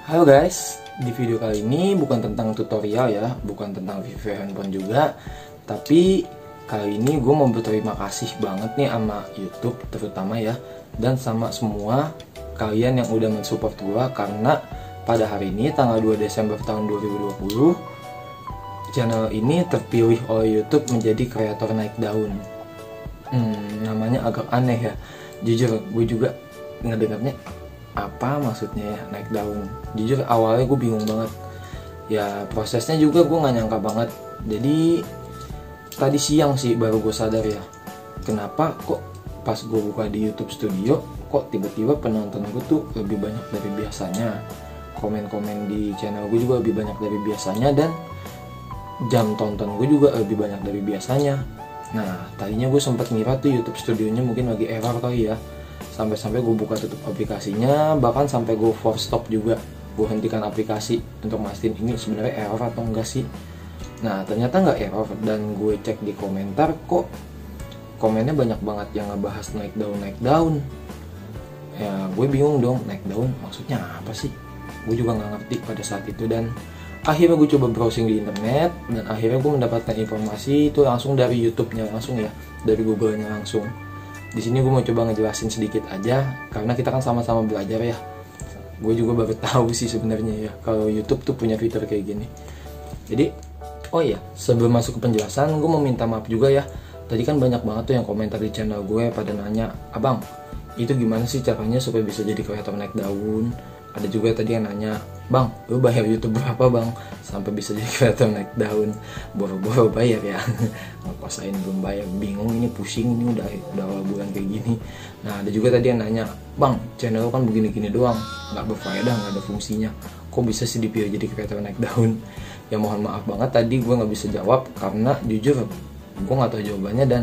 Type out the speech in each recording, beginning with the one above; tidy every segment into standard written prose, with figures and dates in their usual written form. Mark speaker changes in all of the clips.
Speaker 1: Halo guys, di video kali ini bukan tentang tutorial ya, bukan tentang review handphone juga, tapi kali ini gue mau berterima kasih banget nih sama YouTube terutama ya, dan sama semua kalian yang udah mensupport gue, karena pada hari ini tanggal 2 Desember tahun 2020 channel ini terpilih oleh YouTube menjadi kreator naik daun. Namanya agak aneh ya, jujur gue juga ngedengarnya apa maksudnya ya naik daun. Jujur awalnya gue bingung banget ya, prosesnya juga gue nggak nyangka banget. Jadi tadi siang sih baru gue sadar ya, kenapa kok pas gue buka di YouTube Studio kok tiba-tiba penonton gue tuh lebih banyak dari biasanya, komen-komen di channel gue juga lebih banyak dari biasanya, dan jam tonton gue juga lebih banyak dari biasanya. Nah tadinya gue sempat ngira tuh YouTube Studionya mungkin lagi error kali ya, sampai-sampai gue buka tutup aplikasinya, bahkan sampai gue force stop juga, gue hentikan aplikasi untuk mastiin ini sebenarnya error atau enggak sih. Nah ternyata nggak error, dan gue cek di komentar kok komennya banyak banget yang ngebahas naik daun. Ya gue bingung dong, naik daun maksudnya apa sih, gue juga nggak ngerti pada saat itu. Dan akhirnya gue coba browsing di internet, dan akhirnya gue mendapatkan informasi itu langsung dari YouTube-nya langsung ya, dari Google-nya langsung. Di sini gue mau coba ngejelasin sedikit aja, karena kita kan sama-sama belajar ya. Gue juga baru tahu sih sebenarnya ya kalau YouTube tuh punya fitur kayak gini. Jadi, oh iya, sebelum masuk ke penjelasan, gue mau minta maaf juga ya. Tadi kan banyak banget tuh yang komentar di channel gue pada nanya, "Abang, itu gimana sih caranya supaya bisa jadi kreator naik daun?" Ada juga tadi yang nanya, "Bang, lu bayar YouTube berapa bang sampai bisa jadi kreator naik daun?" Boro-boro bayar ya, ngkosain belum bayar, bingung ini, pusing ini udah awal bulan kayak gini. Nah ada juga tadi yang nanya, "Bang, channel lu kan begini-gini doang, nggak berfaedah, nggak ada fungsinya, kok bisa sih dipilih jadi kreator naik daun?" Ya mohon maaf banget tadi gue nggak bisa jawab, karena jujur gue nggak tahu jawabannya, dan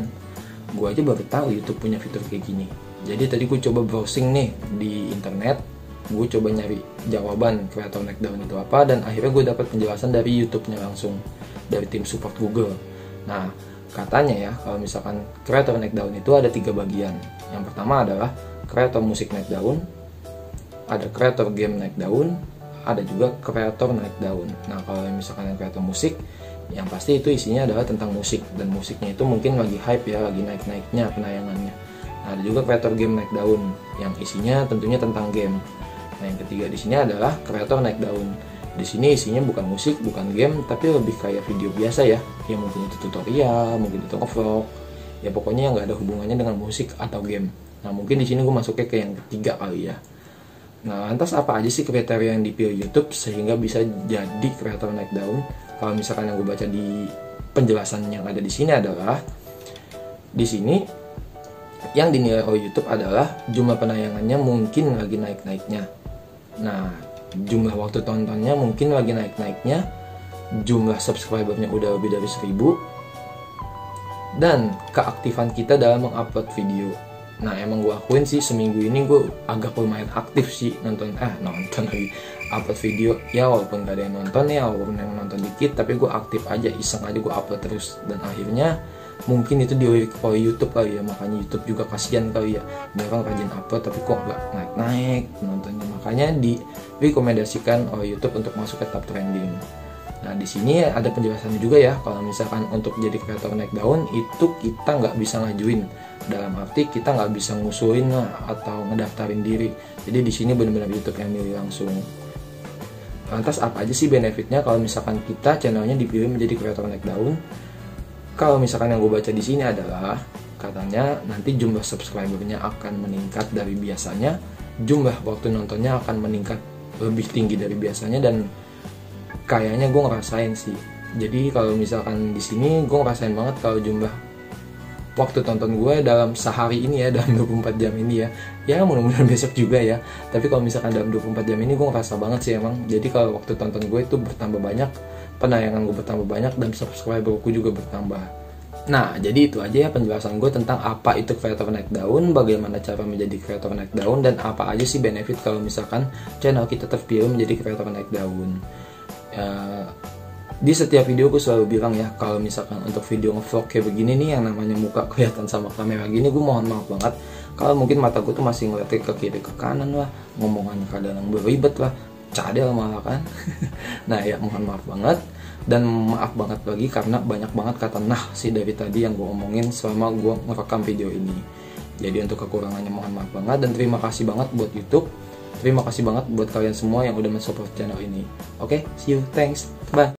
Speaker 1: gue aja baru tahu YouTube punya fitur kayak gini. Jadi tadi gue coba browsing nih di internet, gue coba nyari jawaban kreator naik daun itu apa, dan akhirnya gue dapat penjelasan dari YouTube-nya langsung, dari tim support Google. Nah katanya ya, kalau misalkan kreator naik daun itu ada 3 bagian. Yang pertama adalah kreator musik naik daun, ada kreator game naik daun, ada juga kreator naik daun. Nah kalau misalkan yang kreator musik, yang pasti itu isinya adalah tentang musik, dan musiknya itu mungkin lagi hype ya, lagi naik-naiknya penayangannya. Nah ada juga kreator game naik daun, yang isinya tentunya tentang game. Nah yang ketiga di sini adalah kreator naik daun. Di sini isinya bukan musik, bukan game, tapi lebih kayak video biasa ya. Ya mungkin itu tutorial, mungkin itu vlog. Ya pokoknya yang nggak ada hubungannya dengan musik atau game. Nah mungkin di sini gue masuknya ke yang ketiga kali ya. Nah lantas apa aja sih kriteria yang dipilih YouTube sehingga bisa jadi kreator naik daun? Kalau misalkan yang gue baca di penjelasan yang ada di sini adalah, di sini yang dinilai oleh YouTube adalah jumlah penayangannya mungkin lagi naik-naiknya. Nah, jumlah waktu tontonnya mungkin lagi naik-naiknya, jumlah subscribernya udah lebih dari 1000, dan keaktifan kita dalam mengupload video. Nah, emang gue akuin sih seminggu ini gue agak lumayan aktif sih nonton lagi, upload video. Ya walaupun gak ada yang nonton ya, walaupun yang nonton dikit, tapi gue aktif aja, iseng aja gue upload terus. Dan akhirnya mungkin itu dilirik oleh YouTube kali ya, makanya YouTube juga kasihan kali ya, dia kan rajin upload tapi kok nggak naik-naik nontonnya, makanya direkomendasikan oleh YouTube untuk masuk ke top trending. Nah di sini ada penjelasannya juga ya, kalau misalkan untuk jadi kreator naik daun itu kita nggak bisa ngajuin, dalam arti kita nggak bisa ngusulin lah atau ngedaftarin diri. Jadi di sini benar-benar YouTube yang milih langsung. Lantas apa aja sih benefitnya kalau misalkan kita channelnya dipilih menjadi kreator naik daun? Kalau misalkan yang gue baca di sini adalah, katanya nanti jumlah subscribernya akan meningkat dari biasanya, jumlah waktu nontonnya akan meningkat lebih tinggi dari biasanya, dan kayaknya gue ngerasain sih. Jadi kalau misalkan di sini gue ngerasain banget kalau jumlah waktu tonton gue dalam sehari ini ya, dalam 24 jam ini ya mudah-mudahan besok juga ya, tapi kalau misalkan dalam 24 jam ini gue ngerasa banget sih emang. Jadi kalau waktu tonton gue itu bertambah banyak, penayangan gue bertambah banyak, dan subscriber gue juga bertambah. Nah jadi itu aja ya penjelasan gue tentang apa itu kreator naik daun, bagaimana cara menjadi kreator naik daun, dan apa aja sih benefit kalau misalkan channel kita terpilih menjadi kreator naik daun. Di setiap video gue selalu bilang ya, kalau misalkan untuk video nge-vlog kayak begini nih, yang namanya muka kelihatan sama kamera gini, gue mohon maaf banget kalau mungkin mata gue tuh masih ngeliatnya ke kiri ke kanan lah, ngomongannya kadang beribet lah. cadel malah kan. Nah ya, mohon maaf banget. Dan maaf banget lagi karena banyak banget kata nah sih dari tadi yang gue omongin selama gue ngerekam video ini. Jadi untuk kekurangannya mohon maaf banget. Dan terima kasih banget buat YouTube. Terima kasih banget buat kalian semua yang udah mensupport channel ini. Oke, see you, thanks, bye.